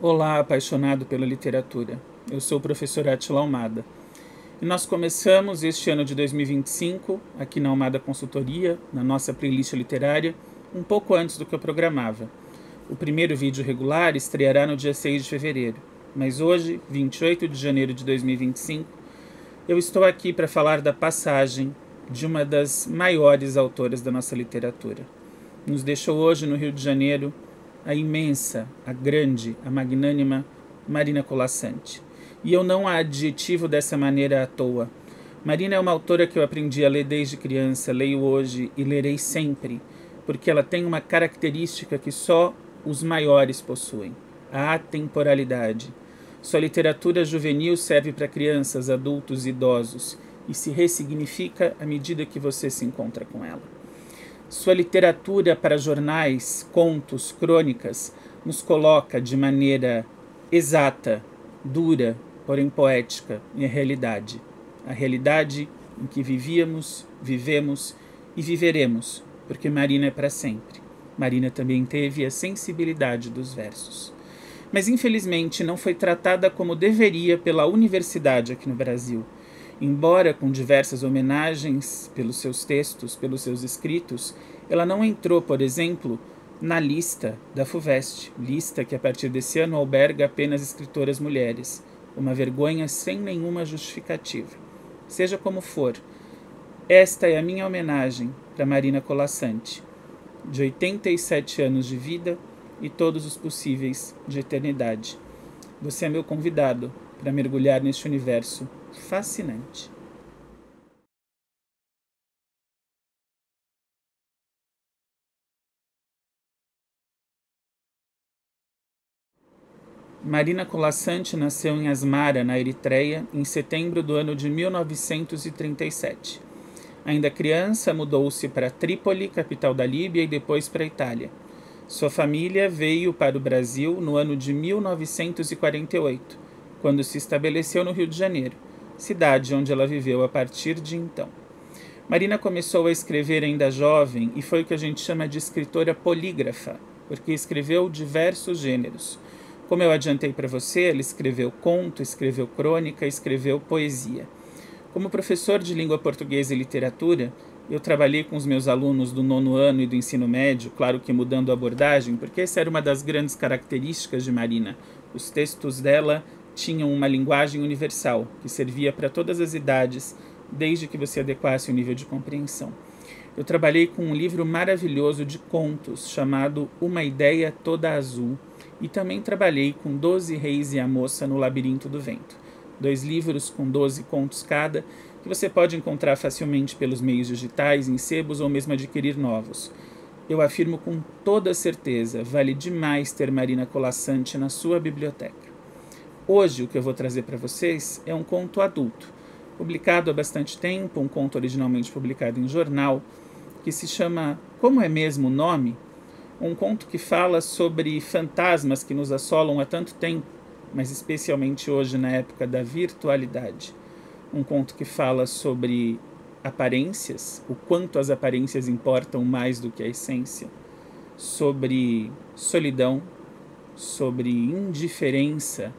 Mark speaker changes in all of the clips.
Speaker 1: Olá, apaixonado pela literatura. Eu sou o professor Átila Almada. E nós começamos este ano de 2025, aqui na Almada Consultoria, na nossa playlist literária, um pouco antes do que eu programava. O primeiro vídeo regular estreará no dia 6 de fevereiro, mas hoje, 28 de janeiro de 2025, eu estou aqui para falar da passagem de uma das maiores autoras da nossa literatura. Nos deixou hoje no Rio de Janeiro a imensa, a grande, a magnânima Marina Colasanti. E eu não a adjetivo dessa maneira à toa. Marina é uma autora que eu aprendi a ler desde criança, leio hoje e lerei sempre, porque ela tem uma característica que só os maiores possuem: a atemporalidade. Sua literatura juvenil serve para crianças, adultos e idosos e se ressignifica à medida que você se encontra com ela. Sua literatura para jornais, contos, crônicas nos coloca de maneira exata, dura, porém poética, em realidade. A realidade em que vivíamos, vivemos e viveremos, porque Marina é para sempre. Marina também teve a sensibilidade dos versos. Mas infelizmente não foi tratada como deveria pela universidade aqui no Brasil. Embora com diversas homenagens pelos seus textos, pelos seus escritos, ela não entrou, por exemplo, na lista da FUVEST, lista que a partir desse ano alberga apenas escritoras mulheres. Uma vergonha sem nenhuma justificativa. Seja como for, esta é a minha homenagem para Marina Colasanti, de 87 anos de vida e todos os possíveis de eternidade. Você é meu convidado para mergulhar neste universo fascinante. Marina Colasanti nasceu em Asmara, na Eritreia, em setembro do ano de 1937. Ainda criança, mudou-se para Trípoli, capital da Líbia, e depois para a Itália. Sua família veio para o Brasil no ano de 1948, quando se estabeleceu no Rio de Janeiro, cidade onde ela viveu a partir de então. Marina começou a escrever ainda jovem e foi o que a gente chama de escritora polígrafa, porque escreveu diversos gêneros. Como eu adiantei para você, ela escreveu conto, escreveu crônica, escreveu poesia. Como professor de língua portuguesa e literatura, eu trabalhei com os meus alunos do 9º ano e do ensino médio, claro que mudando a abordagem, porque essa era uma das grandes características de Marina. Os textos dela tinham uma linguagem universal, que servia para todas as idades, desde que você adequasse o nível de compreensão. Eu trabalhei com um livro maravilhoso de contos, chamado Uma Ideia Toda Azul, e também trabalhei com 12 Reis e a Moça no Labirinto do Vento. 2 livros com 12 contos cada, que você pode encontrar facilmente pelos meios digitais, em sebos ou mesmo adquirir novos. Eu afirmo com toda certeza, vale demais ter Marina Colasanti na sua biblioteca. Hoje, o que eu vou trazer para vocês é um conto adulto, publicado há bastante tempo, um conto originalmente publicado em jornal, que se chama Como é Mesmo o Nome? Um conto que fala sobre fantasmas que nos assolam há tanto tempo, mas especialmente hoje na época da virtualidade. Um conto que fala sobre aparências, o quanto as aparências importam mais do que a essência, sobre solidão, sobre indiferença,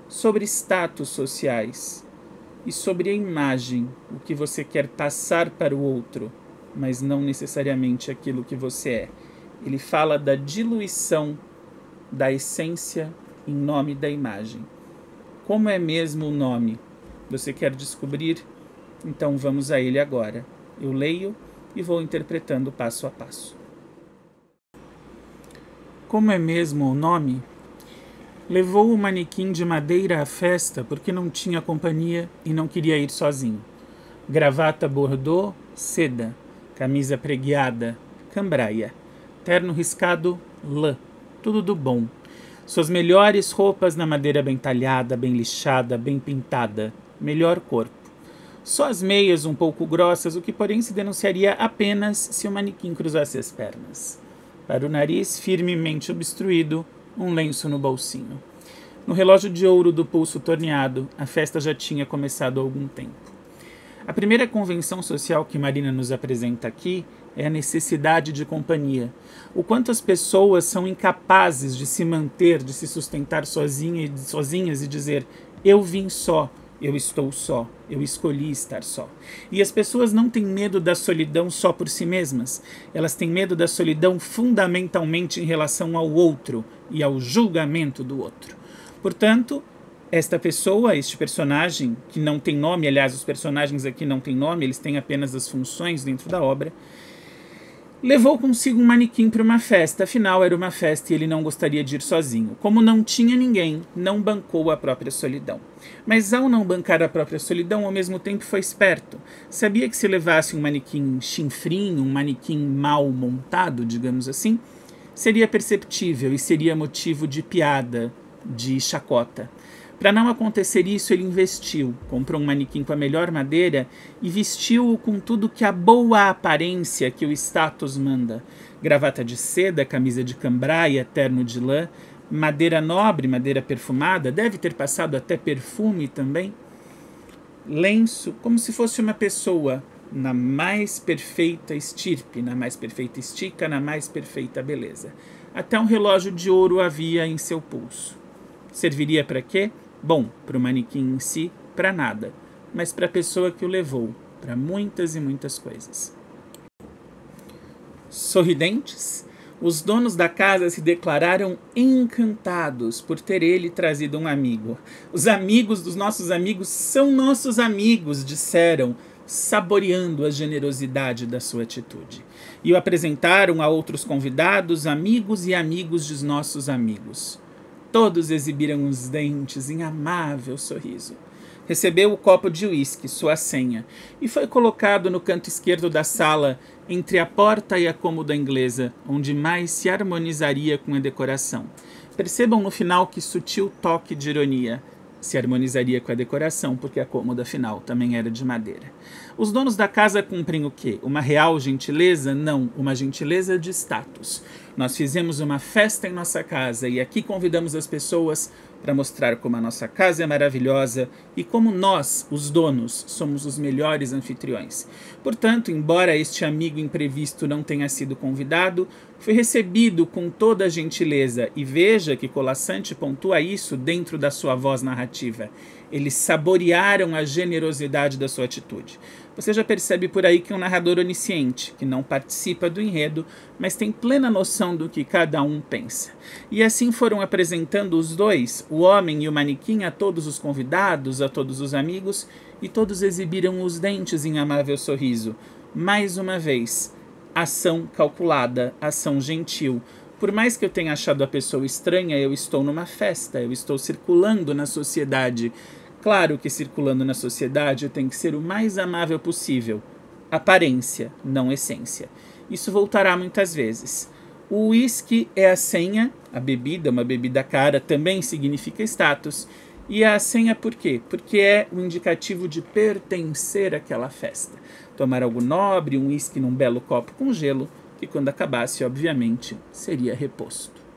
Speaker 1: sobre status sociais e sobre a imagem, o que você quer passar para o outro, mas não necessariamente aquilo que você é. Ele fala da diluição da essência em nome da imagem. Como é mesmo o nome? Você quer descobrir? Então vamos a ele agora. Eu leio e vou interpretando passo a passo. Como é mesmo o nome? Levou o manequim de madeira à festa porque não tinha companhia e não queria ir sozinho. Gravata bordô, seda. Camisa preguiada, cambraia. Terno riscado, lã. Tudo do bom. Suas melhores roupas na madeira bem talhada, bem lixada, bem pintada. Melhor corpo. Só as meias um pouco grossas, o que porém se denunciaria apenas se o manequim cruzasse as pernas. Para o nariz firmemente obstruído, um lenço no bolsinho. No relógio de ouro do pulso torneado, a festa já tinha começado há algum tempo. A primeira convenção social que Marina nos apresenta aqui é a necessidade de companhia. O quanto as pessoas são incapazes de se manter, de se sustentar sozinhas e dizer: eu vim só, eu estou só, eu escolhi estar só. E as pessoas não têm medo da solidão só por si mesmas. Elas têm medo da solidão fundamentalmente em relação ao outro e ao julgamento do outro. Portanto, esta pessoa, este personagem, que não tem nome, aliás, os personagens aqui não têm nome, eles têm apenas as funções dentro da obra, levou consigo um manequim para uma festa, afinal era uma festa e ele não gostaria de ir sozinho. Como não tinha ninguém, não bancou a própria solidão. Mas ao não bancar a própria solidão, ao mesmo tempo foi esperto. Sabia que se levasse um manequim chinfrinho, um manequim mal montado, digamos assim, seria perceptível e seria motivo de piada, de chacota. Para não acontecer isso, ele investiu, comprou um manequim com a melhor madeira e vestiu-o com tudo que a boa aparência que o status manda. Gravata de seda, camisa de cambraia, terno de lã, madeira nobre, madeira perfumada, deve ter passado até perfume também. Lenço, como se fosse uma pessoa na mais perfeita estirpe, na mais perfeita estica, na mais perfeita beleza. Até um relógio de ouro havia em seu pulso. Serviria para quê? Bom, para o manequim em si, para nada, mas para a pessoa que o levou, para muitas e muitas coisas. Sorridentes, os donos da casa se declararam encantados por ter ele trazido um amigo. Os amigos dos nossos amigos são nossos amigos, disseram, saboreando a generosidade da sua atitude. E o apresentaram a outros convidados, amigos e amigos de nossos amigos. Todos exibiram os dentes em amável sorriso. Recebeu o copo de uísque, sua senha, e foi colocado no canto esquerdo da sala, entre a porta e a cômoda inglesa, onde mais se harmonizaria com a decoração. Percebam no final que sutil toque de ironia. Se harmonizaria com a decoração, porque a cômoda final também era de madeira. Os donos da casa cumprem o quê? Uma real gentileza? Não, uma gentileza de status. Nós fizemos uma festa em nossa casa e aqui convidamos as pessoas para mostrar como a nossa casa é maravilhosa e como nós, os donos, somos os melhores anfitriões. Portanto, embora este amigo imprevisto não tenha sido convidado, foi recebido com toda a gentileza e veja que Colasanti pontua isso dentro da sua voz narrativa. Eles saborearam a generosidade da sua atitude. Você já percebe por aí que é um narrador onisciente, que não participa do enredo, mas tem plena noção do que cada um pensa. E assim foram apresentando os dois, o homem e o manequim, a todos os convidados, a todos os amigos, e todos exibiram os dentes em amável sorriso. Mais uma vez, ação calculada, ação gentil. Por mais que eu tenha achado a pessoa estranha, eu estou numa festa, eu estou circulando na sociedade. Claro que circulando na sociedade eu tenho que ser o mais amável possível. Aparência, não essência. Isso voltará muitas vezes. O uísque é a senha, a bebida, uma bebida cara, também significa status. E a senha por quê? Porque é o indicativo de pertencer àquela festa. Tomar algo nobre, um uísque num belo copo com gelo, que quando acabasse, obviamente, seria reposto.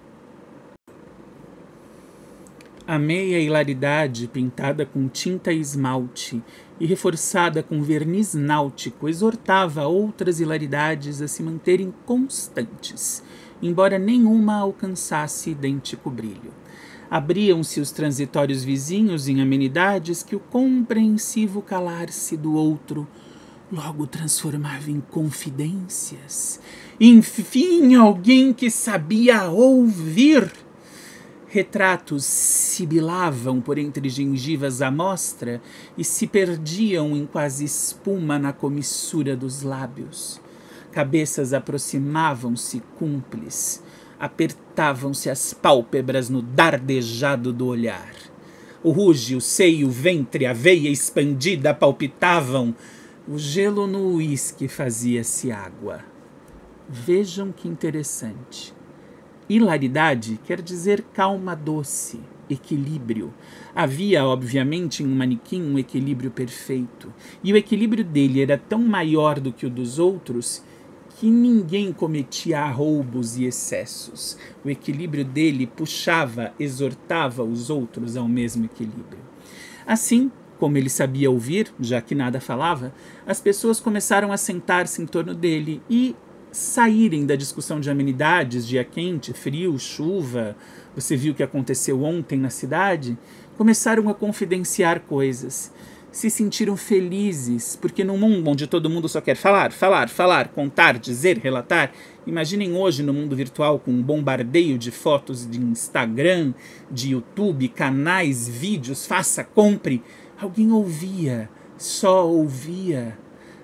Speaker 1: Amei a hilaridade pintada com tinta e esmalte e reforçada com verniz náutico exortava outras hilaridades a se manterem constantes, embora nenhuma alcançasse idêntico brilho. Abriam-se os transitórios vizinhos em amenidades que o compreensivo calar-se do outro logo transformava em confidências. Enfim, alguém que sabia ouvir. Retratos sibilavam por entre gengivas à mostra e se perdiam em quase espuma na comissura dos lábios. Cabeças aproximavam-se cúmplices, apertavam-se as pálpebras no dardejado do olhar. O ruge, o seio, o ventre, a veia expandida palpitavam. O gelo no uísque fazia-se água. Vejam que interessante. Hilaridade quer dizer calma doce, equilíbrio. Havia, obviamente, em um manequim um equilíbrio perfeito. E o equilíbrio dele era tão maior do que o dos outros que ninguém cometia roubos e excessos. O equilíbrio dele puxava, exortava os outros ao mesmo equilíbrio. Assim, como ele sabia ouvir, já que nada falava, as pessoas começaram a sentar-se em torno dele e saírem da discussão de amenidades, dia quente, frio, chuva, você viu o que aconteceu ontem na cidade, começaram a confidenciar coisas. Se sentiram felizes, porque num mundo onde todo mundo só quer falar, falar, falar, contar, dizer, relatar, imaginem hoje no mundo virtual com um bombardeio de fotos de Instagram, de YouTube, canais, vídeos, faça, compre. Alguém ouvia, só ouvia.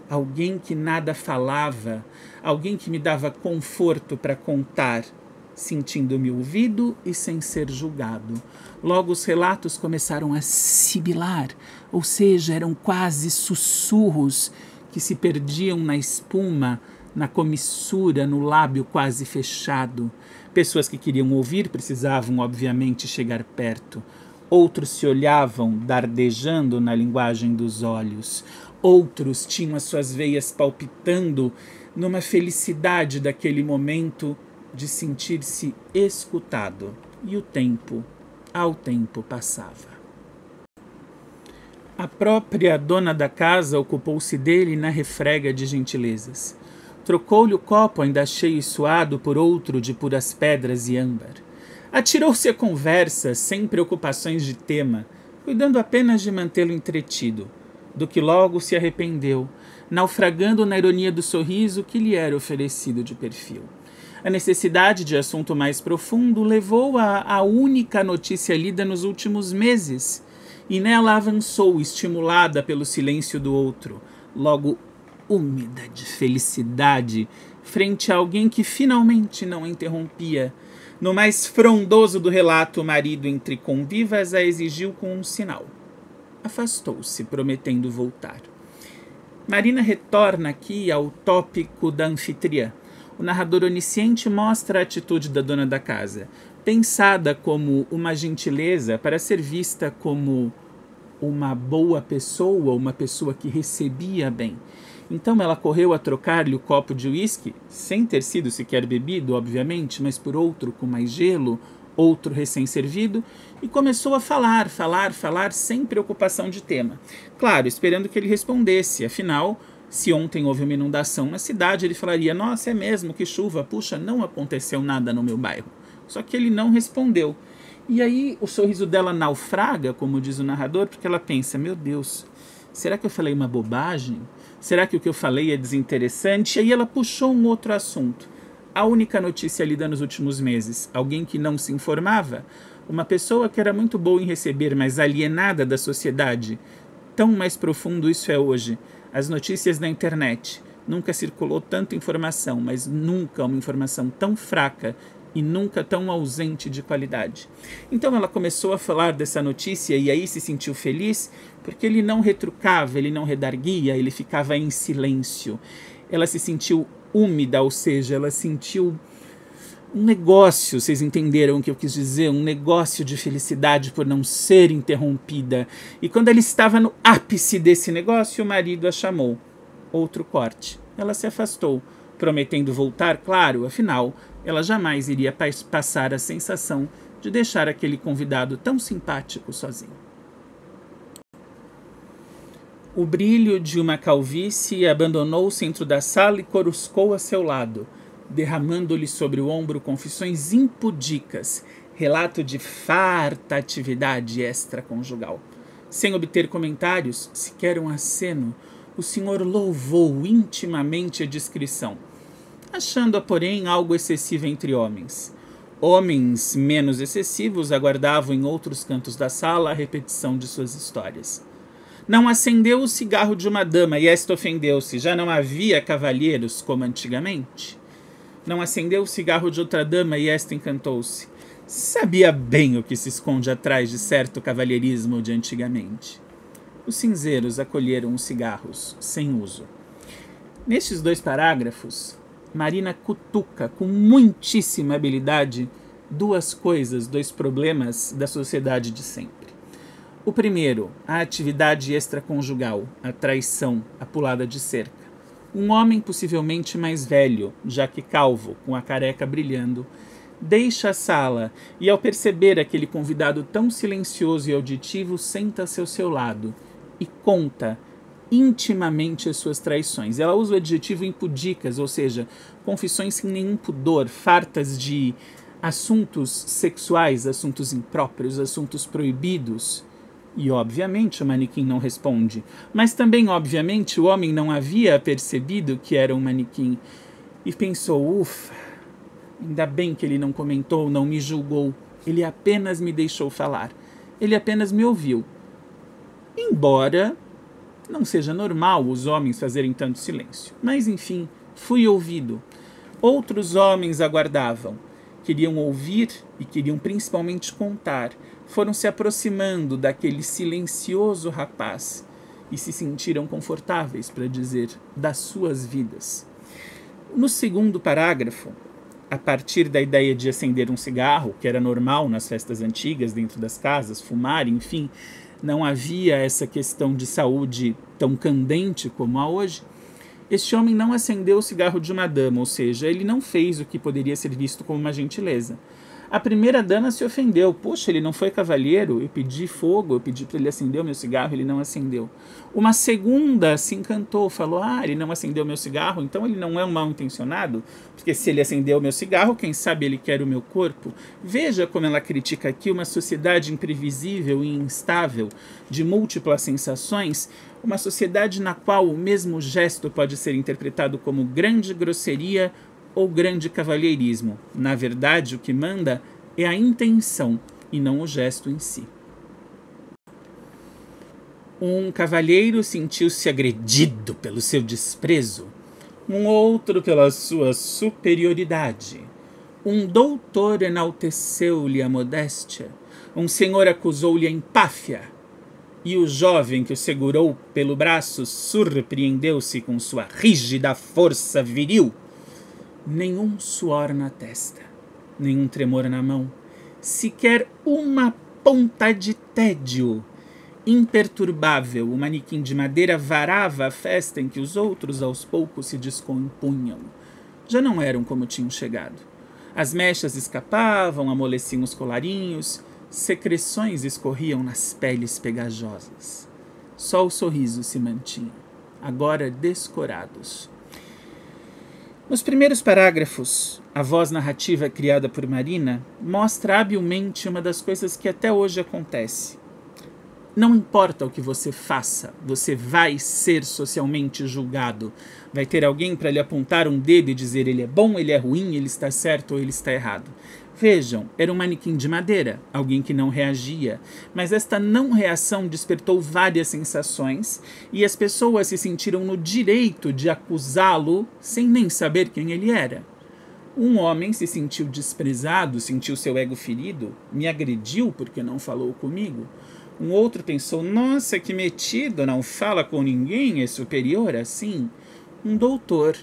Speaker 1: Alguém que nada falava, alguém que me dava conforto para contar, sentindo-me ouvido e sem ser julgado. Logo os relatos começaram a sibilar, ou seja, eram quase sussurros que se perdiam na espuma, na comissura, no lábio quase fechado. Pessoas que queriam ouvir precisavam, obviamente, chegar perto. Outros se olhavam, dardejando na linguagem dos olhos. Outros tinham as suas veias palpitando numa felicidade daquele momento de sentir-se escutado. E o tempo, ao tempo, passava. A própria dona da casa ocupou-se dele na refrega de gentilezas. Trocou-lhe o copo ainda cheio e suado por outro de puras pedras e âmbar. Atirou-se à conversa sem preocupações de tema, cuidando apenas de mantê-lo entretido, do que logo se arrependeu, naufragando na ironia do sorriso que lhe era oferecido de perfil. A necessidade de assunto mais profundo levou-a à única notícia lida nos últimos meses, e nela avançou, estimulada pelo silêncio do outro, logo úmida de felicidade, frente a alguém que finalmente não a interrompia. No mais frondoso do relato, o marido, entre convivas, a exigiu com um sinal. Afastou-se, prometendo voltar. Marina retorna aqui ao tópico da anfitriã. O narrador onisciente mostra a atitude da dona da casa, pensada como uma gentileza para ser vista como uma boa pessoa, uma pessoa que recebia bem. Então ela correu a trocar-lhe o copo de uísque, sem ter sido sequer bebido, obviamente, mas por outro com mais gelo, outro recém-servido, e começou a falar, sem preocupação de tema. Claro, esperando que ele respondesse, afinal, se ontem houve uma inundação na cidade, ele falaria, nossa, é mesmo, que chuva, puxa, não aconteceu nada no meu bairro. Só que ele não respondeu. E aí o sorriso dela naufraga, como diz o narrador, porque ela pensa, meu Deus, será que eu falei uma bobagem? Será que o que eu falei é desinteressante? E aí ela puxou um outro assunto. A única notícia lida nos últimos meses, alguém que não se informava, uma pessoa que era muito boa em receber, mas alienada da sociedade. Tão mais profundo isso é hoje. As notícias da internet. Nunca circulou tanta informação, mas nunca uma informação tão fraca e nunca tão ausente de qualidade. Então ela começou a falar dessa notícia e aí se sentiu feliz porque ele não retrucava, ele não redarguia, ele ficava em silêncio. Ela se sentiu úmida, ou seja, ela sentiu um negócio, vocês entenderam o que eu quis dizer? Um negócio de felicidade por não ser interrompida. E quando ela estava no ápice desse negócio, o marido a chamou. Outro corte. Ela se afastou, prometendo voltar, claro, afinal, ela jamais iria passar a sensação de deixar aquele convidado tão simpático sozinho. O brilho de uma calvície abandonou o centro da sala e coruscou a seu lado, derramando-lhe sobre o ombro confissões impudicas, relato de farta atividade extraconjugal. Sem obter comentários, sequer um aceno, o senhor louvou intimamente a discrição, achando-a, porém, algo excessiva entre homens. Homens menos excessivos aguardavam em outros cantos da sala a repetição de suas histórias. Não acendeu o cigarro de uma dama e esta ofendeu-se. Já não havia cavalheiros como antigamente? Não acendeu o cigarro de outra dama e esta encantou-se. Sabia bem o que se esconde atrás de certo cavalheirismo de antigamente. Os cinzeiros acolheram os cigarros, sem uso. Nestes 2 parágrafos, Marina cutuca com muitíssima habilidade 2 coisas, 2 problemas da sociedade de sempre. O primeiro, a atividade extraconjugal, a traição, a pulada de cerca. Um homem possivelmente mais velho, já que calvo, com a careca brilhando, deixa a sala e, ao perceber aquele convidado tão silencioso e auditivo, senta-se ao seu lado e conta intimamente as suas traições. Ela usa o adjetivo impudicas, ou seja, confissões sem nenhum pudor, fartas de assuntos sexuais, assuntos impróprios, assuntos proibidos. E, obviamente, o manequim não responde. Mas também, obviamente, o homem não havia percebido que era um manequim. E pensou, ufa, ainda bem que ele não comentou, não me julgou. Ele apenas me deixou falar. Ele apenas me ouviu. Embora não seja normal os homens fazerem tanto silêncio. Mas, enfim, fui ouvido. Outros homens aguardavam. Queriam ouvir e queriam principalmente contar. Foram se aproximando daquele silencioso rapaz e se sentiram confortáveis para dizer das suas vidas. No segundo parágrafo, a partir da ideia de acender um cigarro, que era normal nas festas antigas, dentro das casas, fumar, enfim, não havia essa questão de saúde tão candente como há hoje, este homem não acendeu o cigarro de uma dama, ou seja, ele não fez o que poderia ser visto como uma gentileza. A primeira dama se ofendeu. Poxa, ele não foi cavalheiro? Eu pedi fogo, eu pedi para ele acender o meu cigarro, ele não acendeu. Uma segunda se encantou, falou, ele não acendeu o meu cigarro, então ele não é um mal intencionado, porque se ele acendeu o meu cigarro, quem sabe ele quer o meu corpo. Veja como ela critica aqui uma sociedade imprevisível e instável, de múltiplas sensações, uma sociedade na qual o mesmo gesto pode ser interpretado como grande grosseria ou grande cavalheirismo. Na verdade, o que manda é a intenção e não o gesto em si. Um cavalheiro sentiu-se agredido pelo seu desprezo, um outro pela sua superioridade. Um doutor enalteceu-lhe a modéstia, um senhor acusou-lhe a empáfia, e o jovem que o segurou pelo braço surpreendeu-se com sua rígida força viril. Nenhum suor na testa, nenhum tremor na mão, sequer uma ponta de tédio. Imperturbável, o manequim de madeira varava a festa em que os outros aos poucos se descompunham. Já não eram como tinham chegado. As mechas escapavam, amoleciam os colarinhos, secreções escorriam nas peles pegajosas. Só o sorriso se mantinha, agora descorados. Nos primeiros parágrafos, a voz narrativa criada por Marina mostra habilmente uma das coisas que até hoje acontece. Não importa o que você faça, você vai ser socialmente julgado. Vai ter alguém para lhe apontar um dedo e dizer ele é bom, ele é ruim, ele está certo ou ele está errado. Vejam, era um manequim de madeira, alguém que não reagia, mas esta não reação despertou várias sensações e as pessoas se sentiram no direito de acusá-lo sem nem saber quem ele era. Um homem se sentiu desprezado, sentiu seu ego ferido, me agrediu porque não falou comigo. Um outro pensou, nossa, que metido, não fala com ninguém, é superior assim. Um doutor,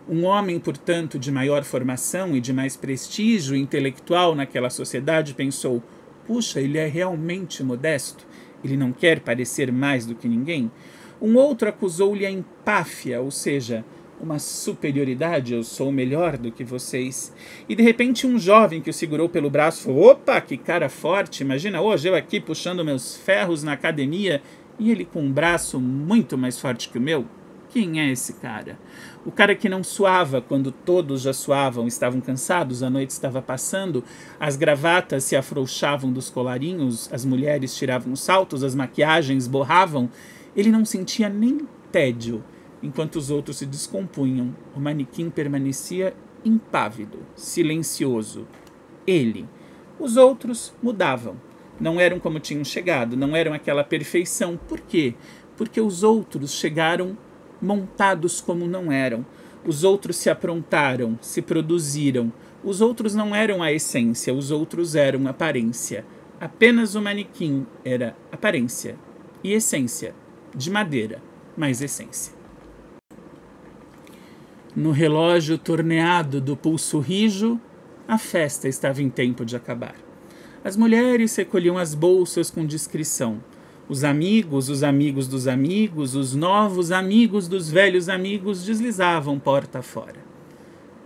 Speaker 1: um homem, portanto, de maior formação e de mais prestígio intelectual naquela sociedade, pensou, puxa, ele é realmente modesto, ele não quer parecer mais do que ninguém. Um outro acusou-lhe a empáfia, ou seja, uma superioridade, eu sou melhor do que vocês. E de repente um jovem que o segurou pelo braço falou, opa, que cara forte, imagina hoje eu aqui puxando meus ferros na academia e ele com um braço muito mais forte que o meu. Quem é esse cara? O cara que não suava quando todos já suavam, estavam cansados, a noite estava passando, as gravatas se afrouxavam dos colarinhos, as mulheres tiravam os saltos, as maquiagens borravam. Ele não sentia nem tédio. Enquanto os outros se descompunham, o manequim permanecia impávido, silencioso. Ele. Os outros mudavam. Não eram como tinham chegado, não eram aquela perfeição. Por quê? Porque os outros chegaram montados como não eram. Os outros se aprontaram, se produziram. Os outros não eram a essência, os outros eram aparência. Apenas o manequim era aparência e essência, de madeira, mas essência. No relógio torneado do pulso rijo, a festa estava em tempo de acabar. As mulheres recolhiam as bolsas com discrição. Os amigos dos amigos, os novos amigos dos velhos amigos deslizavam porta fora.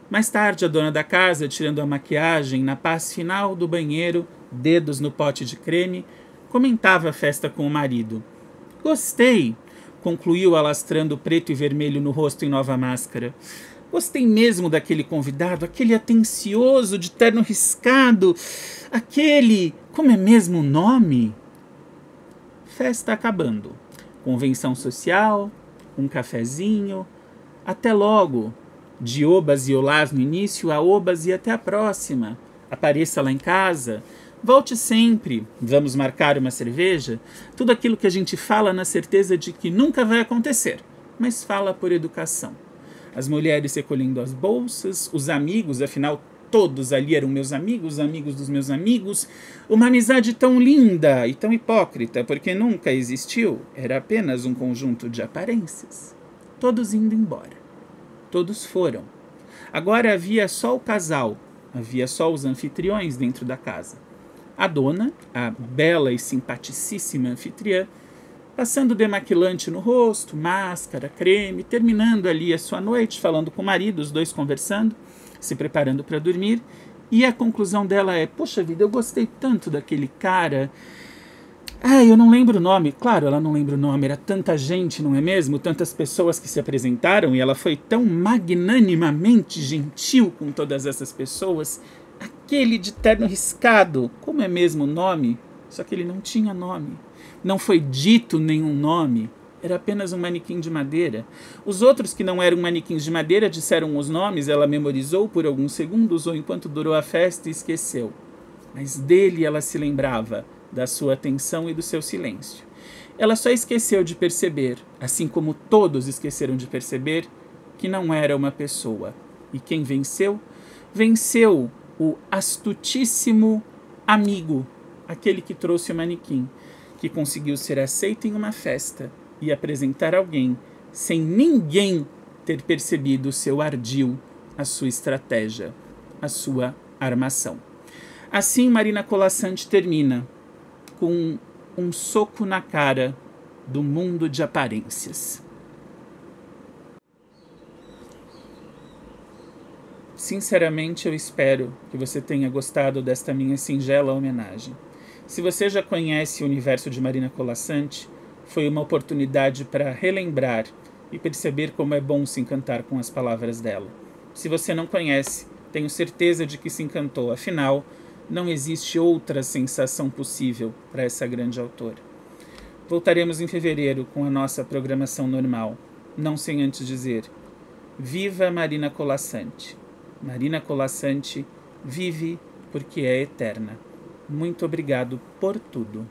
Speaker 1: Mais tarde, a dona da casa, tirando a maquiagem na paz final do banheiro, dedos no pote de creme, comentava a festa com o marido. Gostei. concluiu alastrando preto e vermelho no rosto em nova máscara. Gostei mesmo daquele convidado, aquele atencioso de terno riscado, aquele... como é mesmo o nome? Festa acabando. Convenção social, um cafezinho. Até logo. De obas e olás no início a obas e até a próxima. Apareça lá em casa. Volte sempre. Vamos marcar uma cerveja? Tudo aquilo que a gente fala na certeza de que nunca vai acontecer, mas fala por educação. As mulheres recolhendo as bolsas, os amigos, afinal todos ali eram meus amigos, amigos dos meus amigos. Uma amizade tão linda e tão hipócrita, porque nunca existiu, era apenas um conjunto de aparências. Todos indo embora. Todos foram. Agora havia só o casal, havia só os anfitriões dentro da casa. A dona, a bela e simpaticíssima anfitriã, passando demaquilante no rosto, máscara, creme, terminando ali a sua noite, falando com o marido, os dois conversando, se preparando para dormir, e a conclusão dela é: poxa vida, eu gostei tanto daquele cara. Eu não lembro o nome. Claro, ela não lembra o nome, era tanta gente, não é mesmo? Tantas pessoas que se apresentaram, e ela foi tão magnanimamente gentil com todas essas pessoas. Aquele de terno riscado, como é mesmo o nome? Só que ele não tinha nome. Não foi dito nenhum nome. Era apenas um manequim de madeira. Os outros que não eram manequins de madeira disseram os nomes, ela memorizou por alguns segundos ou enquanto durou a festa e esqueceu. Mas dele ela se lembrava, da sua atenção e do seu silêncio. Ela só esqueceu de perceber, assim como todos esqueceram de perceber, que não era uma pessoa. E quem venceu? Venceu o astutíssimo amigo, aquele que trouxe o manequim, que conseguiu ser aceito em uma festa e apresentar alguém sem ninguém ter percebido o seu ardil, a sua estratégia, a sua armação. Assim, Marina Colasanti termina com um soco na cara do mundo de aparências. Sinceramente, eu espero que você tenha gostado desta minha singela homenagem. Se você já conhece o universo de Marina Colasanti, foi uma oportunidade para relembrar e perceber como é bom se encantar com as palavras dela. Se você não conhece, tenho certeza de que se encantou. Afinal, não existe outra sensação possível para essa grande autora. Voltaremos em fevereiro com a nossa programação normal, não sem antes dizer: viva Marina Colasanti! Marina Colasanti vive porque é eterna. Muito obrigado por tudo.